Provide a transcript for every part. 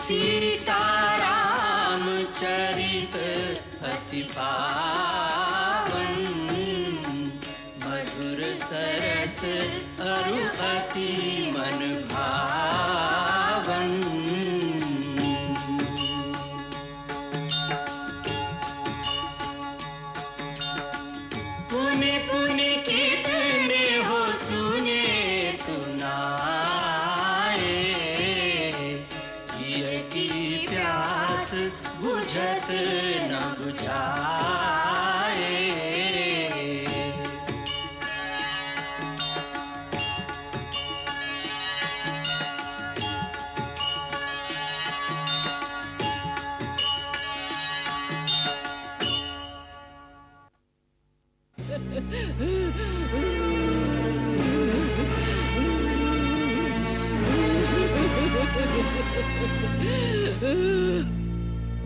सीताराम चरित अति पावन, मधुर सरस अरु अति मन भावन। पुनि पुनि कितने हो सुने सुनाए, ये की प्यास बुझत न बुझाए।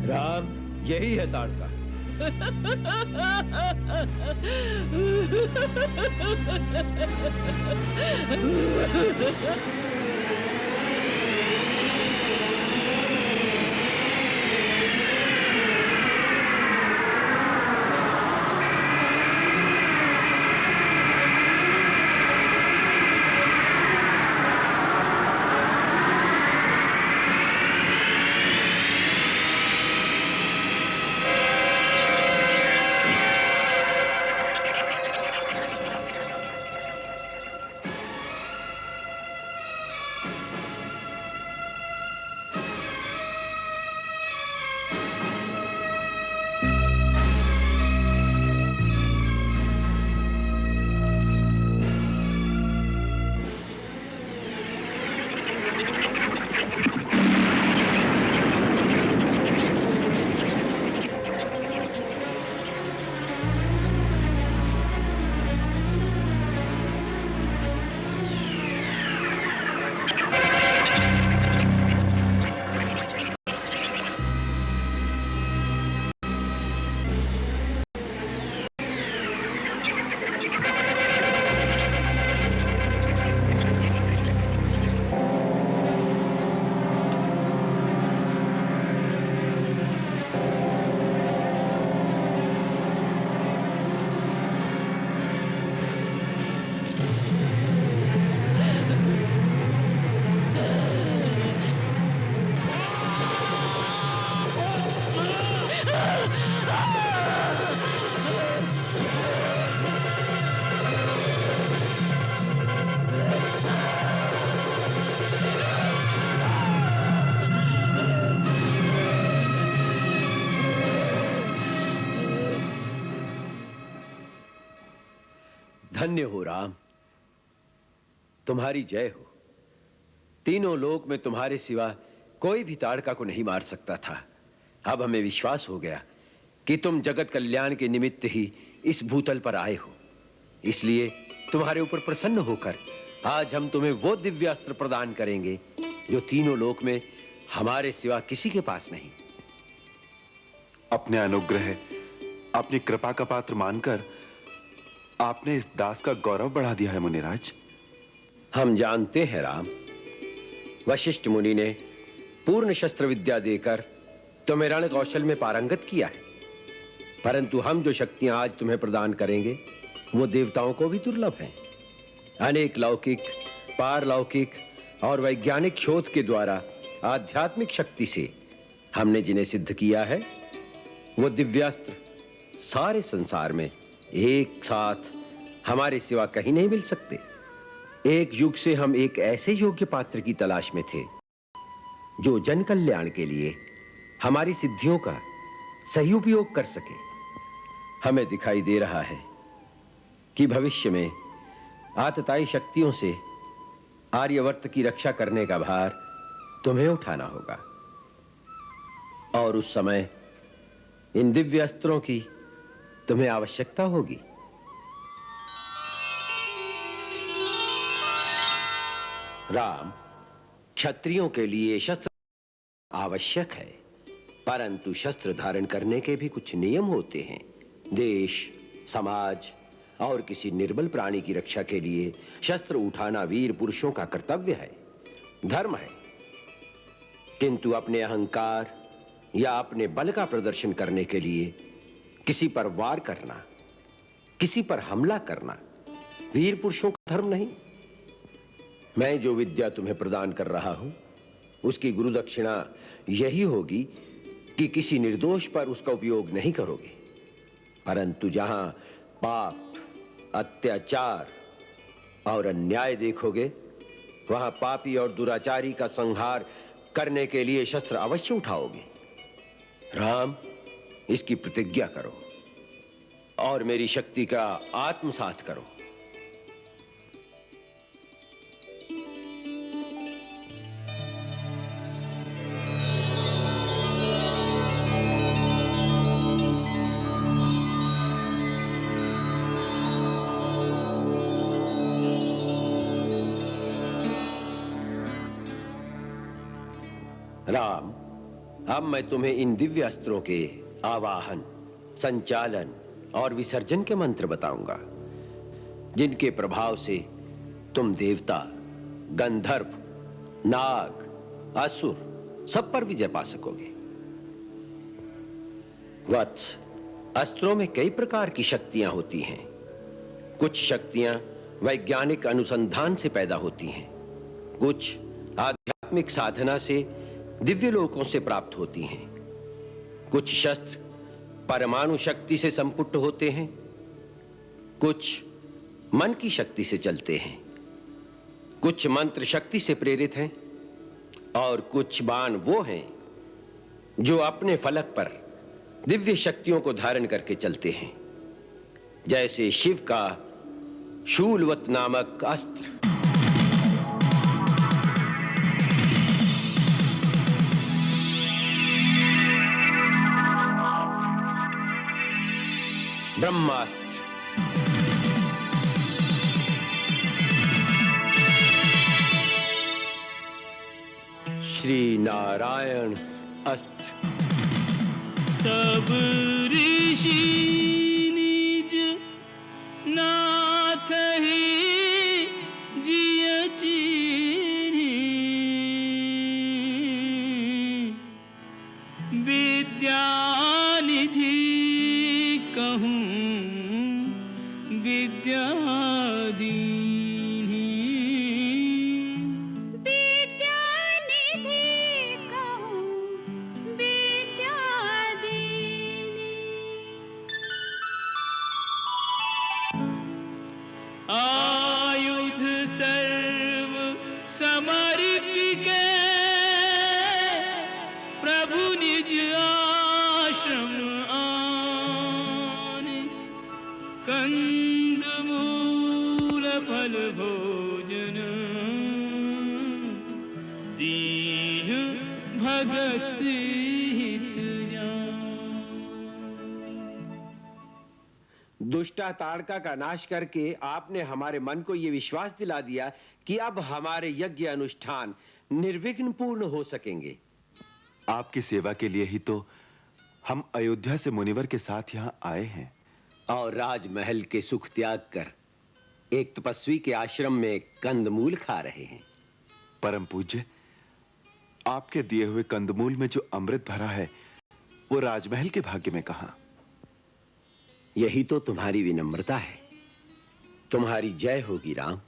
राम, यही है ताड़का। धन्य हो राम, तुम्हारी जय हो। तीनों लोक में तुम्हारे सिवा कोई भी ताड़का को नहीं मार सकता था। अब हमें विश्वास हो गया कि तुम जगत कल्याण के निमित्त ही इस भूतल पर आए हो। इसलिए तुम्हारे ऊपर प्रसन्न होकर आज हम तुम्हें वो दिव्यास्त्र प्रदान करेंगे जो तीनों लोक में हमारे सिवा किसी के पास नहीं। अपने अनुग्रह, अपनी कृपा का पात्र मानकर आपने इस दास का गौरव बढ़ा दिया है मुनिराज। हम जानते हैं राम, वशिष्ठ मुनि ने पूर्ण शस्त्र विद्या देकर तुम्हें रण कौशल में पारंगत किया है, परंतु हम जो शक्तियां आज तुम्हें प्रदान करेंगे वो देवताओं को भी दुर्लभ हैं। अनेक लौकिक, पारलौकिक और वैज्ञानिक शोध के द्वारा आध्यात्मिक शक्ति से हमने जिन्हें सिद्ध किया है वो दिव्यास्त्र सारे संसार में एक साथ हमारे सिवा कहीं नहीं मिल सकते। एक युग से हम एक ऐसे योग्य पात्र की तलाश में थे जो जन कल्याण के लिए हमारी सिद्धियों का सही उपयोग कर सके। हमें दिखाई दे रहा है कि भविष्य में आतताई शक्तियों से आर्यवर्त की रक्षा करने का भार तुम्हें उठाना होगा, और उस समय इन दिव्य अस्त्रों की तुम्हें आवश्यकता होगी। राम, क्षत्रियों के लिए शस्त्र आवश्यक है, परंतु शस्त्र धारण करने के भी कुछ नियम होते हैं। देश, समाज और किसी निर्बल प्राणी की रक्षा के लिए शस्त्र उठाना वीर पुरुषों का कर्तव्य है, धर्म है। किंतु अपने अहंकार या अपने बल का प्रदर्शन करने के लिए किसी पर वार करना, किसी पर हमला करना वीर पुरुषों का धर्म नहीं। मैं जो विद्या तुम्हें प्रदान कर रहा हूं, उसकी गुरु दक्षिणा यही होगी कि किसी निर्दोष पर उसका उपयोग नहीं करोगे, परंतु जहां पाप, अत्याचार और अन्याय देखोगे, वहां पापी और दुराचारी का संहार करने के लिए शस्त्र अवश्य उठाओगे। राम, इसकी प्रतिज्ञा करो और मेरी शक्ति का आत्मसात करो। राम, अब मैं तुम्हें इन दिव्य अस्त्रों के आवाहन, संचालन और विसर्जन के मंत्र बताऊंगा, जिनके प्रभाव से तुम देवता, गंधर्व, नाग, असुर सब पर विजय पा सकोगे। वत्स, अस्त्रों में कई प्रकार की शक्तियां होती हैं। कुछ शक्तियां वैज्ञानिक अनुसंधान से पैदा होती हैं, कुछ आध्यात्मिक साधना से दिव्य लोकों से प्राप्त होती हैं, कुछ शस्त्र परमाणु शक्ति से संपुष्ट होते हैं, कुछ मन की शक्ति से चलते हैं, कुछ मंत्र शक्ति से प्रेरित हैं और कुछ बाण वो हैं जो अपने फलक पर दिव्य शक्तियों को धारण करके चलते हैं, जैसे शिव का शूलवत नामक अस्त्र। ब्रह्मास्त्र, श्री नारायण अस्त्र। तब ऋषि निज नाथ ही जिय चीनी, विद्यानिधि कहूँ विद्यादीनी। विद्यानिधि कहूँ विद्यादीनी। आयुध सर्व समर्पिके प्रभु निज आश्रम आन, कंद मूल फल भोजन दीन भगत हित जान। दुष्टा ताड़का का नाश करके आपने हमारे मन को यह विश्वास दिला दिया कि अब हमारे यज्ञ अनुष्ठान निर्विघ्न पूर्ण हो सकेंगे। आपकी सेवा के लिए ही तो हम अयोध्या से मुनिवर के साथ यहाँ आए हैं और राजमहल के सुख त्याग कर एक तपस्वी के आश्रम में कंदमूल खा रहे हैं। परम पूज्य, आपके दिए हुए कंदमूल में जो अमृत भरा है वो राजमहल के भाग्य में कहां? यही तो तुम्हारी विनम्रता है। तुम्हारी जय होगी राम।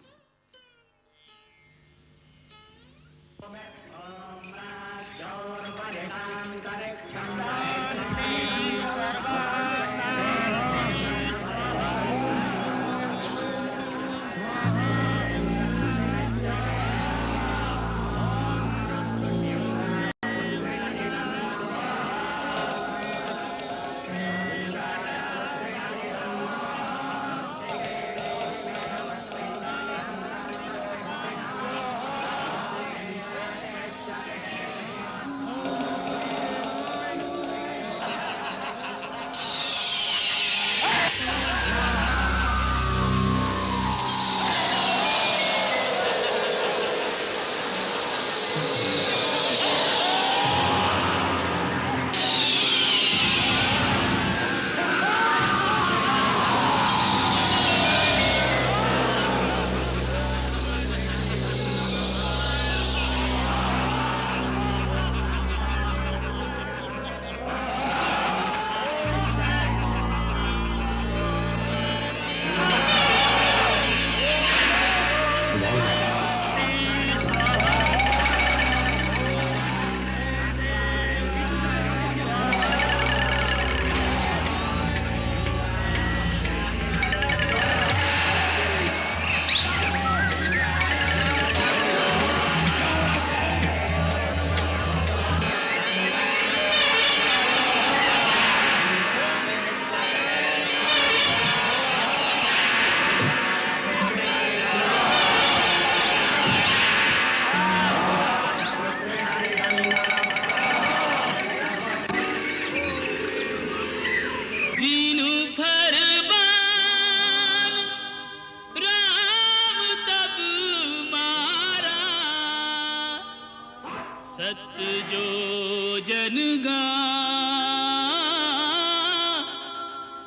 भोजन गा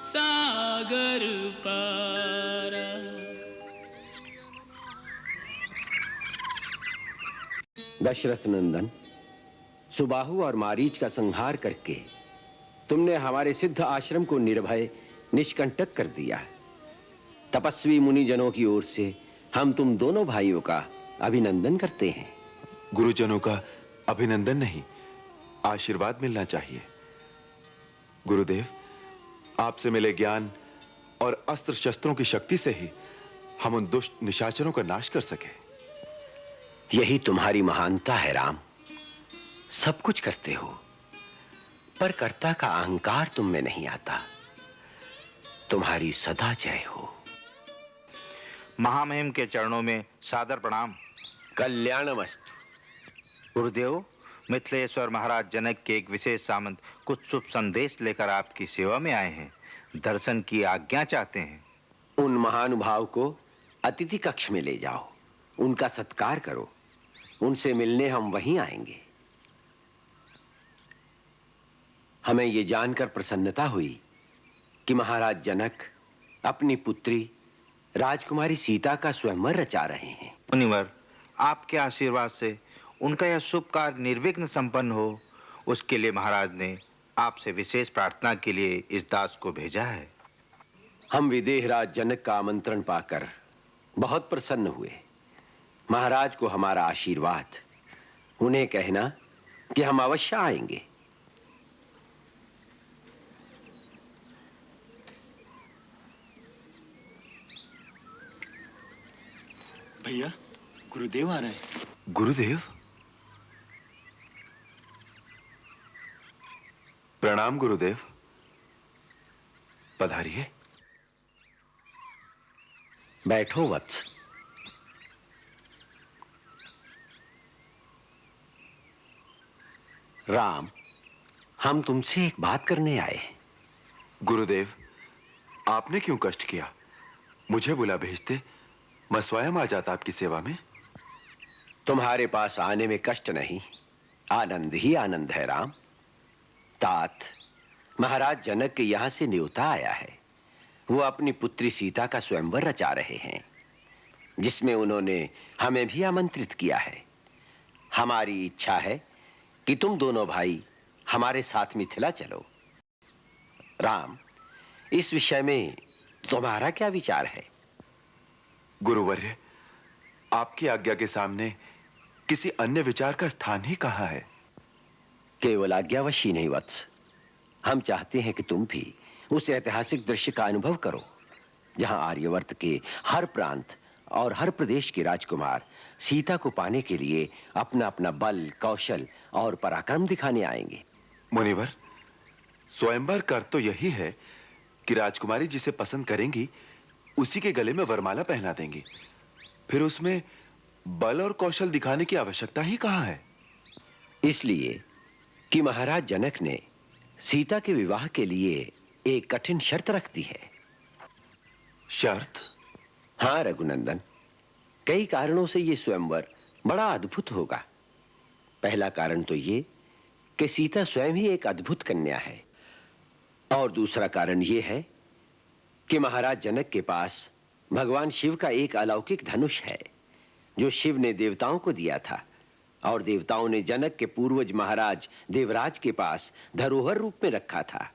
सागर पारा। दशरथ नंदन, सुबाहु और मारीच का संहार करके तुमने हमारे सिद्ध आश्रम को निर्भय निष्कंटक कर दिया। तपस्वी मुनिजनों की ओर से हम तुम दोनों भाइयों का अभिनंदन करते हैं। गुरुजनों का अभिनंदन नहीं, आशीर्वाद मिलना चाहिए। गुरुदेव, आपसे मिले ज्ञान और अस्त्र शस्त्रों की शक्ति से ही हम उन दुष्ट निशाचरों का नाश कर सके। यही तुम्हारी महानता है राम। सब कुछ करते हो, पर कर्ता का अहंकार तुम में नहीं आता। तुम्हारी सदा जय हो। महामहिम के चरणों में सादर प्रणाम। कल्याणमस्तु। गुरुदेव, मिथिलेश्वर महाराज जनक के एक विशेष सामंत कुछ शुभ संदेश लेकर आपकी सेवा में आए हैं। दर्शन की आज्ञा चाहते हैं। उन महानुभाव को अतिथि कक्ष में ले जाओ, उनका सत्कार करो। उनसे मिलने हम वहीं आएंगे। हमें ये जानकर प्रसन्नता हुई कि महाराज जनक अपनी पुत्री राजकुमारी सीता का स्वयंवर रचा रहे हैं। मुनिवर, आपके आशीर्वाद से उनका यह शुभ कार्य निर्विघ्न संपन्न हो, उसके लिए महाराज ने आपसे विशेष प्रार्थना के लिए इस दास को भेजा है। हम विदेहराज जनक का आमंत्रण पाकर बहुत प्रसन्न हुए। महाराज को हमारा आशीर्वाद। उन्हें कहना कि हम अवश्य आएंगे। भैया, गुरुदेव आ रहे हैं। गुरुदेव, प्रणाम गुरुदेव। पधारिए। बैठो वत्स। राम, हम तुमसे एक बात करने आए हैं। गुरुदेव, आपने क्यों कष्ट किया? मुझे बुला भेजते, मैं स्वयं आ जाता आपकी सेवा में। तुम्हारे पास आने में कष्ट नहीं, आनंद ही आनंद है राम। तात, महाराज जनक के यहां से न्योता आया है। वो अपनी पुत्री सीता का स्वयंवर रचा रहे हैं, जिसमें उन्होंने हमें भी आमंत्रित किया है। हमारी इच्छा है कि तुम दोनों भाई हमारे साथ मिथिला चलो। राम, इस विषय में तुम्हारा क्या विचार है? गुरुवर्य, आपकी आज्ञा के सामने किसी अन्य विचार का स्थान ही कहाँ है? केवल आज्ञावश ही नहीं वत्स, हम चाहते हैं कि तुम भी उस ऐतिहासिक दृश्य का अनुभव करो जहां आर्यवर्त के हर प्रांत और हर प्रदेश के राजकुमार सीता को पाने के लिए अपना अपना बल, कौशल और पराक्रम दिखाने आएंगे। मुनिवर, स्वयंवर कर तो यही है कि राजकुमारी जिसे पसंद करेंगी उसी के गले में वरमाला पहना देंगी। फिर उसमें बल और कौशल दिखाने की आवश्यकता ही कहाँ है? इसलिए कि महाराज जनक ने सीता के विवाह के लिए एक कठिन शर्त रख दी है। शर्त? हाँ रघुनंदन, कई कारणों से ये स्वयंवर बड़ा अद्भुत होगा। पहला कारण तो ये कि सीता स्वयं ही एक अद्भुत कन्या है, और दूसरा कारण ये है कि महाराज जनक के पास भगवान शिव का एक अलौकिक धनुष है, जो शिव ने देवताओं को दिया था, और देवताओं ने जनक के पूर्वज महाराज देवराज के पास धरोहर रूप में रखा था।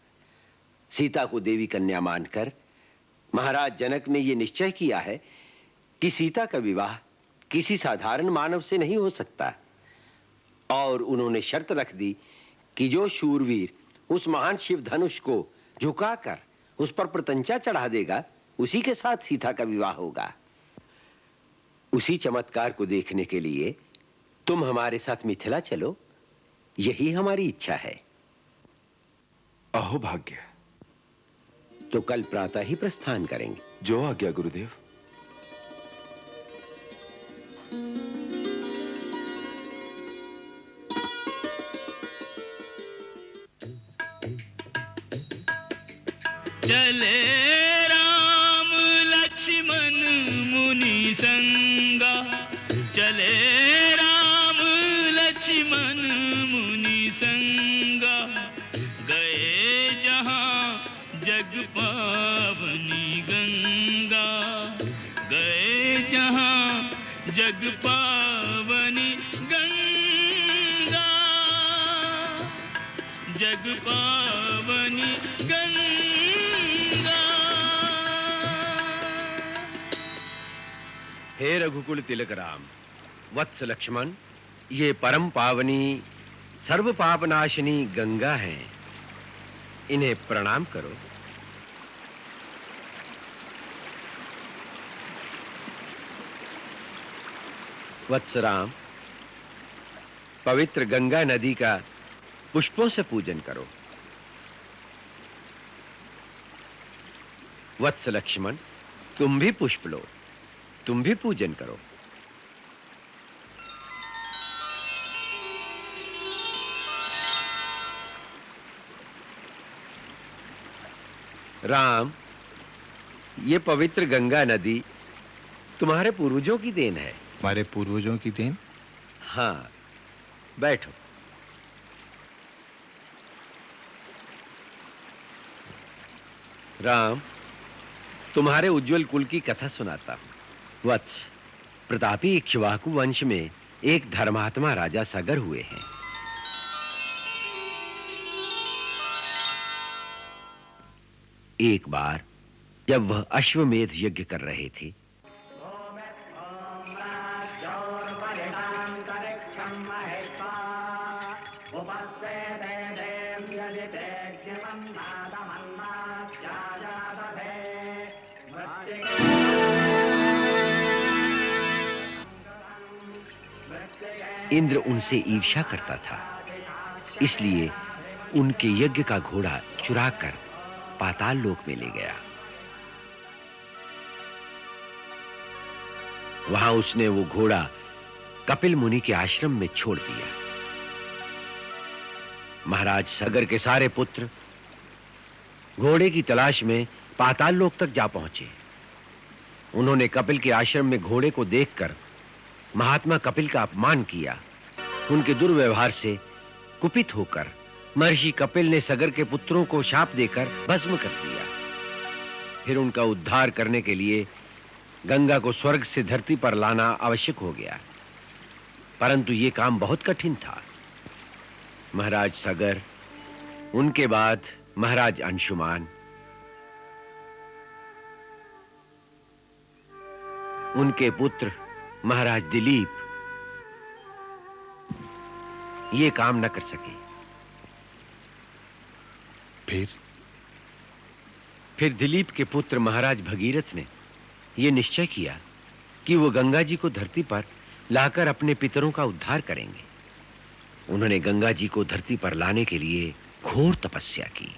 सीता को देवी कन्या मानकर महाराज जनक ने यह निश्चय किया है कि सीता का विवाह किसी साधारण मानव से नहीं हो सकता, और उन्होंने शर्त रख दी कि जो शूरवीर उस महान शिव धनुष को झुकाकर उस पर प्रतंचा चढ़ा देगा, उसी के साथ सीता का विवाह होगा। उसी चमत्कार को देखने के लिए तुम हमारे साथ मिथिला चलो, यही हमारी इच्छा है। अहो भाग्य। तो कल प्रातः ही प्रस्थान करेंगे। जो आज्ञा गुरुदेव। चले राम लक्ष्मण मुनि संगा, चले राम लक्ष्मण मुनि संगा, गए जहाँ जग पावनी गंगा, गए जहाँ जग पावनी गंगा, जग पावनी गंगा। हे रघुकुल तिलक राम, वत्स लक्ष्मण, ये परम पावनी सर्व पापनाशिनी गंगा हैं, इन्हें प्रणाम करो। वत्स राम, पवित्र गंगा नदी का पुष्पों से पूजन करो। वत्स लक्ष्मण, तुम भी पुष्प लो, तुम भी पूजन करो। राम, ये पवित्र गंगा नदी तुम्हारे पूर्वजों की देन है। हमारे पूर्वजों की देन? हाँ, बैठो। राम, तुम्हारे उज्जवल कुल की कथा सुनाता हूं। वत्स, प्रतापी इक्ष्वाकु वंश में एक धर्मात्मा राजा सगर हुए हैं। एक बार जब वह अश्वमेध यज्ञ कर रहे थे, इंद्र उनसे ईर्ष्या करता था, इसलिए उनके यज्ञ का घोड़ा चुराकर पाताल लोक में ले गया। वहां उसने वो घोड़ा कपिल मुनि के आश्रम में छोड़ दिया। महाराज सगर के सारे पुत्र घोड़े की तलाश में पाताल लोक तक जा पहुंचे। उन्होंने कपिल के आश्रम में घोड़े को देखकर महात्मा कपिल का अपमान किया। उनके दुर्व्यवहार से कुपित होकर महर्षि कपिल ने सगर के पुत्रों को शाप देकर भस्म कर दिया। फिर उनका उद्धार करने के लिए गंगा को स्वर्ग से धरती पर लाना आवश्यक हो गया, परंतु यह काम बहुत कठिन था। महाराज सगर, उनके बाद महाराज अंशुमान, उनके पुत्र महाराज दिलीप ये काम न कर सके। फिर दिलीप के पुत्र महाराज भगीरथ ने यह निश्चय किया कि वो गंगा जी को धरती पर लाकर अपने पितरों का उद्धार करेंगे। उन्होंने गंगा जी को धरती पर लाने के लिए घोर तपस्या की।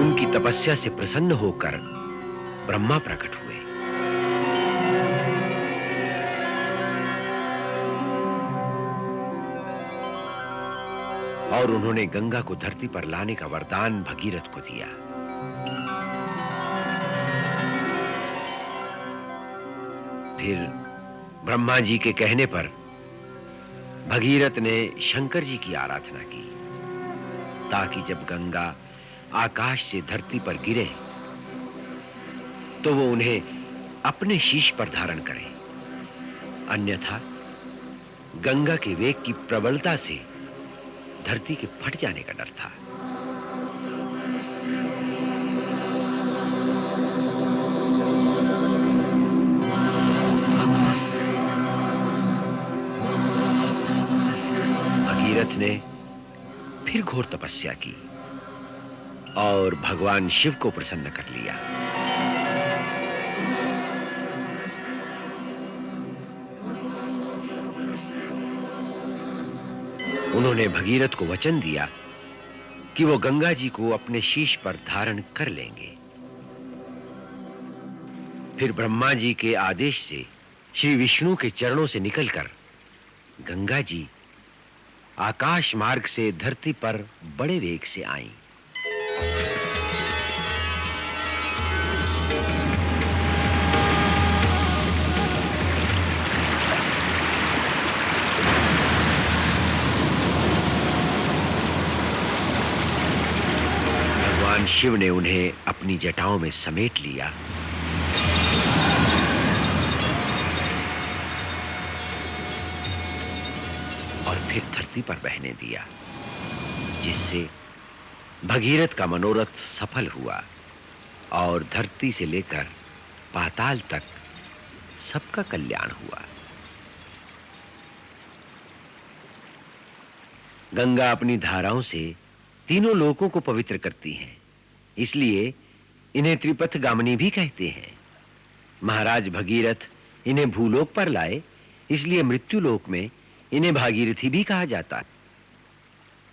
उनकी तपस्या से प्रसन्न होकर ब्रह्मा प्रकट हुए। और उन्होंने गंगा को धरती पर लाने का वरदान भगीरथ को दिया। फिर ब्रह्मा जी के कहने पर भगीरथ ने शंकर जी की आराधना की, ताकि जब गंगा आकाश से धरती पर गिरे तो वो उन्हें अपने शीश पर धारण करें, अन्यथा गंगा के वेग की प्रबलता से धरती के फट जाने का डर था। भगीरथ ने फिर घोर तपस्या की, और भगवान शिव को प्रसन्न कर लिया। उन्होंने भगीरथ को वचन दिया कि वो गंगा जी को अपने शीश पर धारण कर लेंगे। फिर ब्रह्मा जी के आदेश से श्री विष्णु के चरणों से निकलकर गंगा जी आकाश मार्ग से धरती पर बड़े वेग से आईं। भगवान शिव ने उन्हें अपनी जटाओं में समेट लिया और फिर धरती पर बहने दिया, जिससे भगीरथ का मनोरथ सफल हुआ और धरती से लेकर पाताल तक सबका कल्याण हुआ। गंगा अपनी धाराओं से तीनों लोकों को पवित्र करती हैं, इसलिए इन्हें त्रिपथ गामिनी भी कहते हैं। महाराज भगीरथ इन्हें भूलोक पर लाए, इसलिए मृत्यु लोक में इन्हें भागीरथी भी कहा जाता है।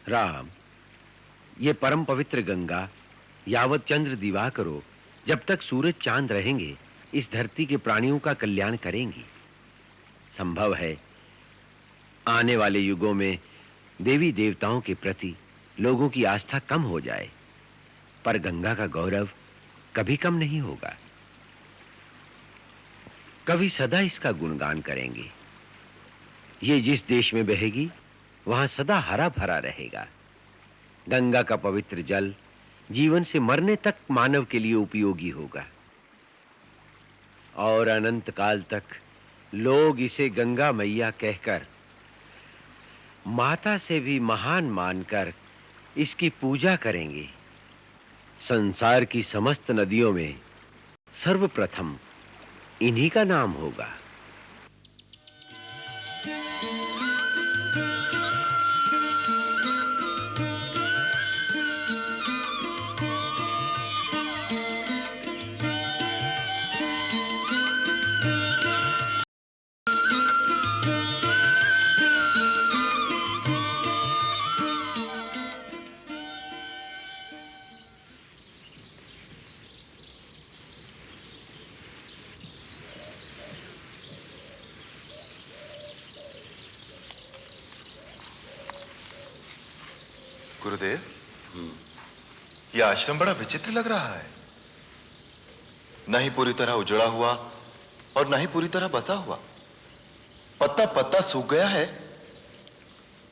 राम, ये परम पवित्र गंगा यावत चंद्र दिवाकरो जब तक सूरज चांद रहेंगे इस धरती के प्राणियों का कल्याण करेंगी। संभव है आने वाले युगों में देवी देवताओं के प्रति लोगों की आस्था कम हो जाए, पर गंगा का गौरव कभी कम नहीं होगा। कभी सदा इसका गुणगान करेंगे। ये जिस देश में बहेगी वहां सदा हरा भरा रहेगा। गंगा का पवित्र जल जीवन से मरने तक मानव के लिए उपयोगी होगा और अनंत काल तक लोग इसे गंगा मैया कहकर, माता से भी महान मानकर इसकी पूजा करेंगे। संसार की समस्त नदियों में सर्वप्रथम इन्हीं का नाम होगा। गुरुदेव, यह आश्रम बड़ा विचित्र लग रहा है। न ही पूरी तरह उजड़ा हुआ और न ही पूरी तरह बसा हुआ। पत्ता पत्ता सूख गया है,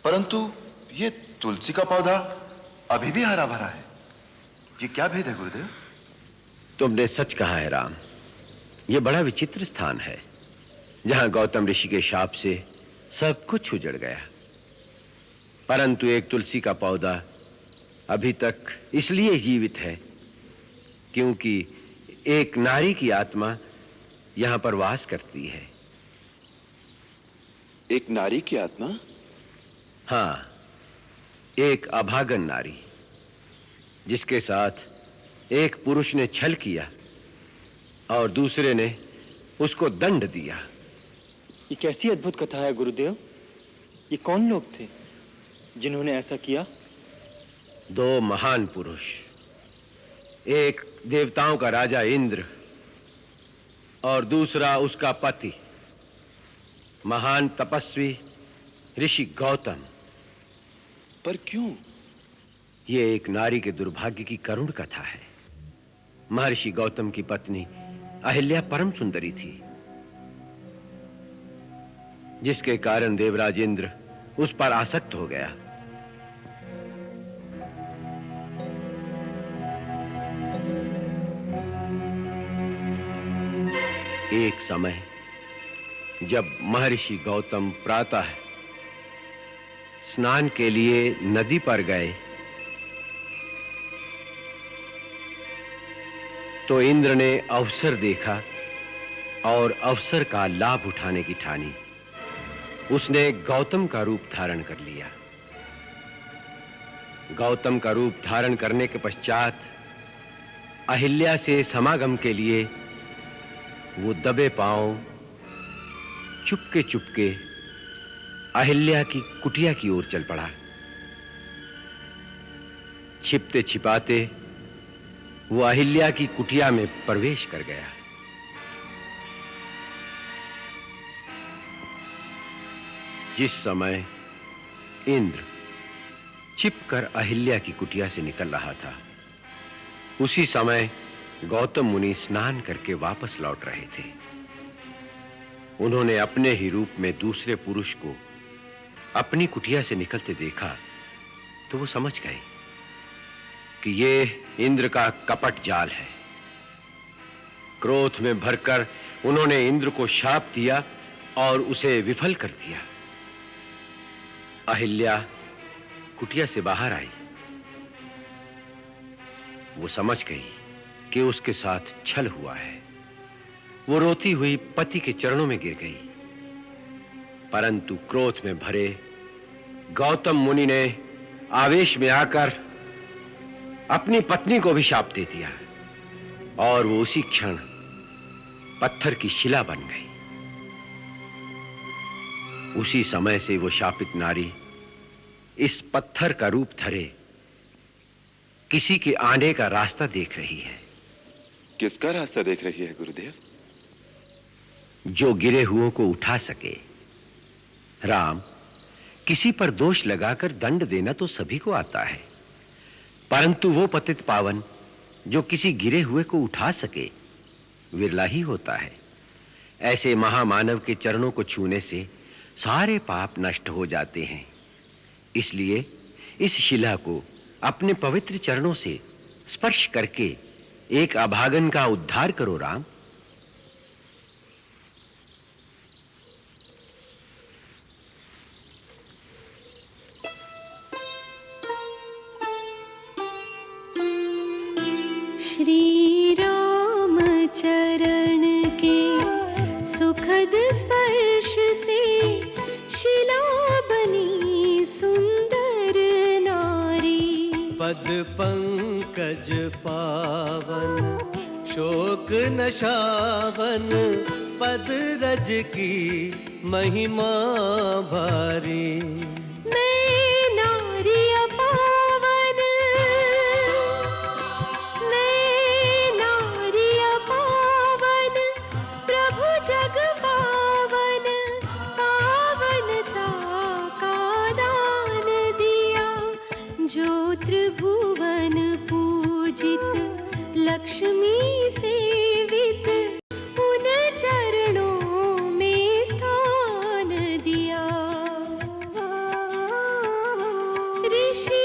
परंतु ये तुलसी का पौधा अभी भी हरा भरा है। ये क्या भेद है गुरुदेव? तुमने सच कहा है राम। यह बड़ा विचित्र स्थान है, जहां गौतम ऋषि के शाप से सब कुछ उजड़ गया, परंतु एक तुलसी का पौधा अभी तक इसलिए जीवित है क्योंकि एक नारी की आत्मा यहां पर वास करती है। एक नारी की आत्मा? हां, एक अभागन नारी, जिसके साथ एक पुरुष ने छल किया और दूसरे ने उसको दंड दिया। ये कैसी अद्भुत कथा है गुरुदेव? ये कौन लोग थे जिन्होंने ऐसा किया? दो महान पुरुष, एक देवताओं का राजा इंद्र और दूसरा उसका पति महान तपस्वी ऋषि गौतम। पर क्यों? यह एक नारी के दुर्भाग्य की करुण कथा है। महर्षि गौतम की पत्नी अहिल्या परम सुंदरी थी, जिसके कारण देवराज इंद्र उस पर आसक्त हो गया। एक समय जब महर्षि गौतम प्रातः स्नान के लिए नदी पर गए, तो इंद्र ने अवसर देखा और अवसर का लाभ उठाने की ठानी। उसने गौतम का रूप धारण कर लिया। गौतम का रूप धारण करने के पश्चात अहिल्या से समागम के लिए वो दबे पांव चुपके चुपके अहिल्या की कुटिया की ओर चल पड़ा। छिपते छिपाते वो अहिल्या की कुटिया में प्रवेश कर गया। जिस समय इंद्र छिपकर अहिल्या की कुटिया से निकल रहा था, उसी समय गौतम मुनि स्नान करके वापस लौट रहे थे। उन्होंने अपने ही रूप में दूसरे पुरुष को अपनी कुटिया से निकलते देखा तो वो समझ गए कि ये इंद्र का कपट जाल है। क्रोध में भरकर उन्होंने इंद्र को शाप दिया और उसे विफल कर दिया। अहिल्या कुटिया से बाहर आई। वो समझ गई कि उसके साथ छल हुआ है। वो रोती हुई पति के चरणों में गिर गई, परंतु क्रोध में भरे गौतम मुनि ने आवेश में आकर अपनी पत्नी को भी शाप दे दिया और वो उसी क्षण पत्थर की शिला बन गई। उसी समय से वो शापित नारी इस पत्थर का रूप धरे किसी के आने का रास्ता देख रही है। किसका रास्ता देख रही है गुरुदेव? जो गिरे हुओं को उठा सके। राम, किसी पर दोष लगाकर दंड देना तो सभी को आता है, परंतु वो पतित पावन जो किसी गिरे हुए को उठा सके विरला ही होता है। ऐसे महामानव के चरणों को छूने से सारे पाप नष्ट हो जाते हैं। इसलिए इस शिला को अपने पवित्र चरणों से स्पर्श करके एक अभागन का उद्धार करो राम। श्री राम चरण के सुखद स्पर्श से शिला बनी सुंदर नारी। पद पंकज पावन शोक नशावन, पद रज की महिमा भारी। मैं नारी पावन, मैं नारी पावन, प्रभु जग पावन, पावनता का दान दिया। जो त्रिभुवन पूजित लक्ष्मी सेवित, उन चरणों में स्थान दिया। ऋषि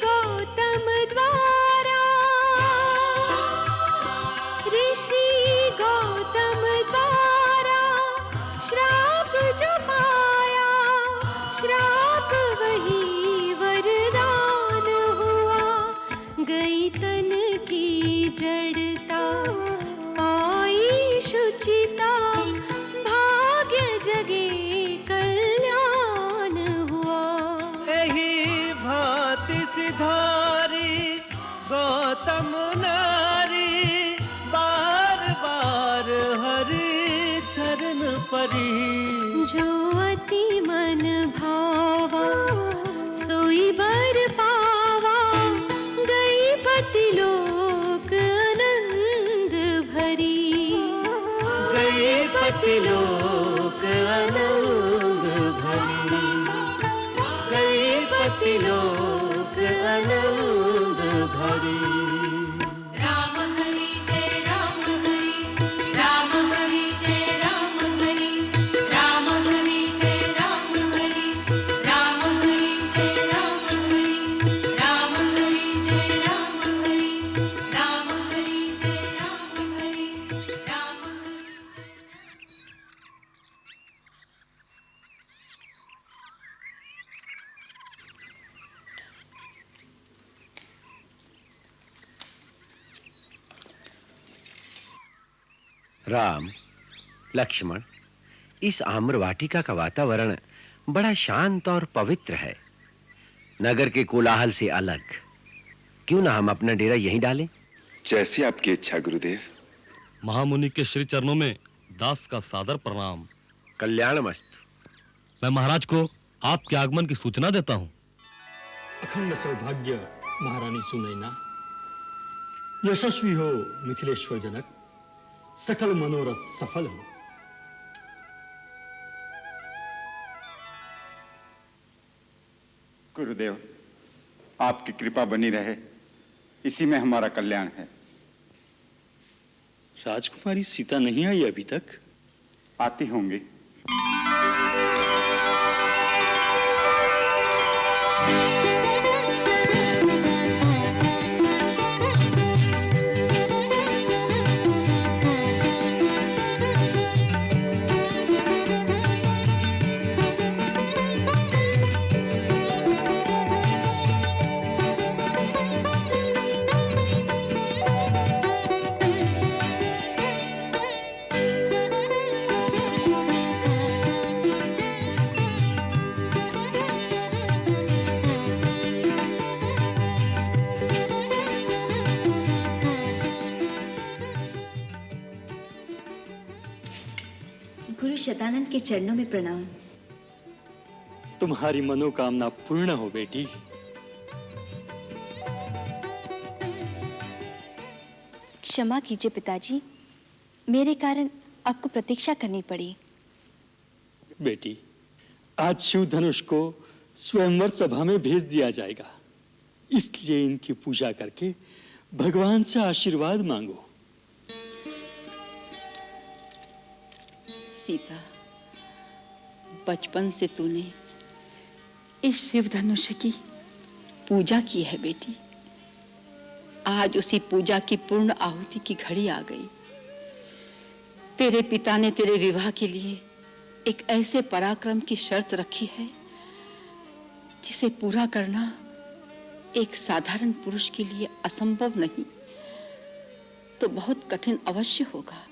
गौतम द्वारा, ऋषि गौतम द्वारा श्राप जो पाया, श्राप वही वरदान हुआ। गई तन की जड़ता, पाई शुचिता, भाग्य जगे कल्याण हुआ। एही भांति सिधारी गौतम नारी, बार बार हरि चरण परी। जो अति मन भावा, सोई बर पावा। गई पति लोक आनंद भरी, गई पति लोक आनंद भरी, गई पति लोक आनंद भरी। राम हरि जय राम हरि, राम हरि जय राम हरि, राम हरि जय राम हरि, राम हरि जय राम हरि, राम हरि जय राम हरि, राम हरि जय राम हरि, राम हरि। राम, लक्ष्मण, इस आम्र वाटिका का वातावरण बड़ा शांत और पवित्र है। नगर के कोलाहल से अलग। क्यों ना हम अपना डेरा यहीं डालें? जैसी आपकी इच्छा गुरुदेव। महामुनि के श्री चरणों में दास का सादर प्रणाम। कल्याणमस्तु। मैं महाराज को आपके आगमन की सूचना देता हूँ। अखंड सौभाग्य महारानी सुनैना, यशस्वी हो मिथिलेश्वर जनक, सकल मनोरथ सफल हो। गुरुदेव, आपकी कृपा बनी रहे, इसी में हमारा कल्याण है। राजकुमारी सीता नहीं आई अभी तक? आती होंगी। गुरु शतानंद के चरणों में प्रणाम। तुम्हारी मनोकामना पूर्ण हो बेटी। क्षमा कीजिए पिताजी, मेरे कारण आपको प्रतीक्षा करनी पड़ी। बेटी, आज शिव धनुष को स्वयंवर सभा में भेज दिया जाएगा, इसलिए इनकी पूजा करके भगवान से आशीर्वाद मांगो। सीता, बचपन से तूने इस शिव धनुष की पूजा की है बेटी। आज उसी पूजा की पूर्ण आहुति की घड़ी आ गई। तेरे पिता ने तेरे विवाह के लिए एक ऐसे पराक्रम की शर्त रखी है जिसे पूरा करना एक साधारण पुरुष के लिए असंभव नहीं तो बहुत कठिन अवश्य होगा।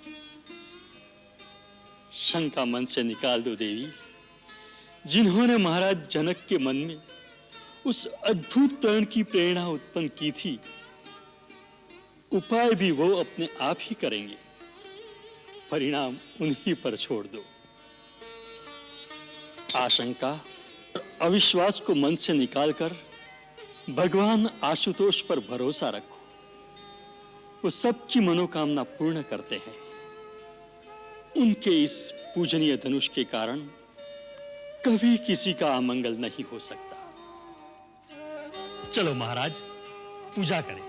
शंका मन से निकाल दो देवी। जिन्होंने महाराज जनक के मन में उस अद्भुत प्रण की प्रेरणा उत्पन्न की थी, उपाय भी वो अपने आप ही करेंगे। परिणाम उन्हीं पर छोड़ दो। आशंका और अविश्वास को मन से निकालकर भगवान आशुतोष पर भरोसा रखो। वो सबकी मनोकामना पूर्ण करते हैं। उनके इस पूजनीय धनुष के कारण कभी किसी का अमंगल नहीं हो सकता। चलो महाराज, पूजा करें।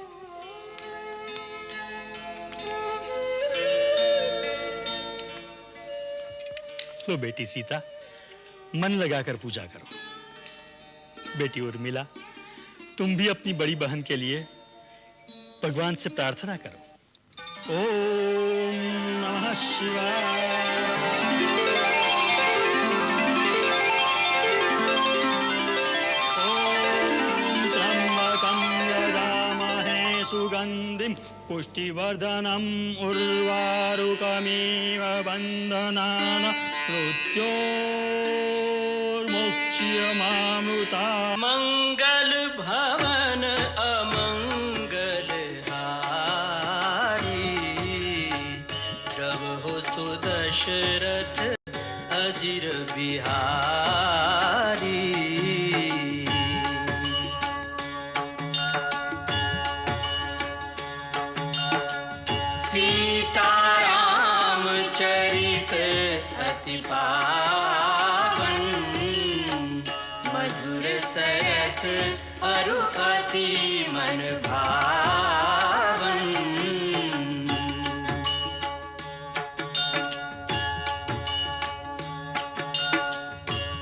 लो बेटी सीता, मन लगाकर पूजा करो। बेटी उर्मिला, तुम भी अपनी बड़ी बहन के लिए भगवान से प्रार्थना करो। ओम नमः शिवाय। सुगंधिं पुष्टिवर्धनम् उर्वारुकमिव बन्धनान् मृत्योर्मुक्ष्यमामृता। मंगल भवन अमंगल हारी, प्रभु सुदशरथ अजिर बिहारी। सीताराम चरित अति पावन, मधुर सरस अरु अति मन भावन।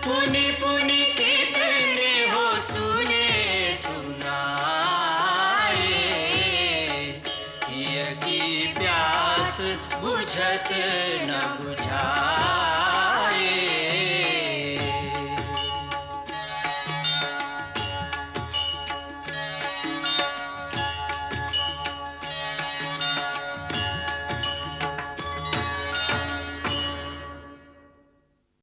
पुनि पुनि कितने हो सुने सुनाए, किया की प्यास बुझत न बुझाए।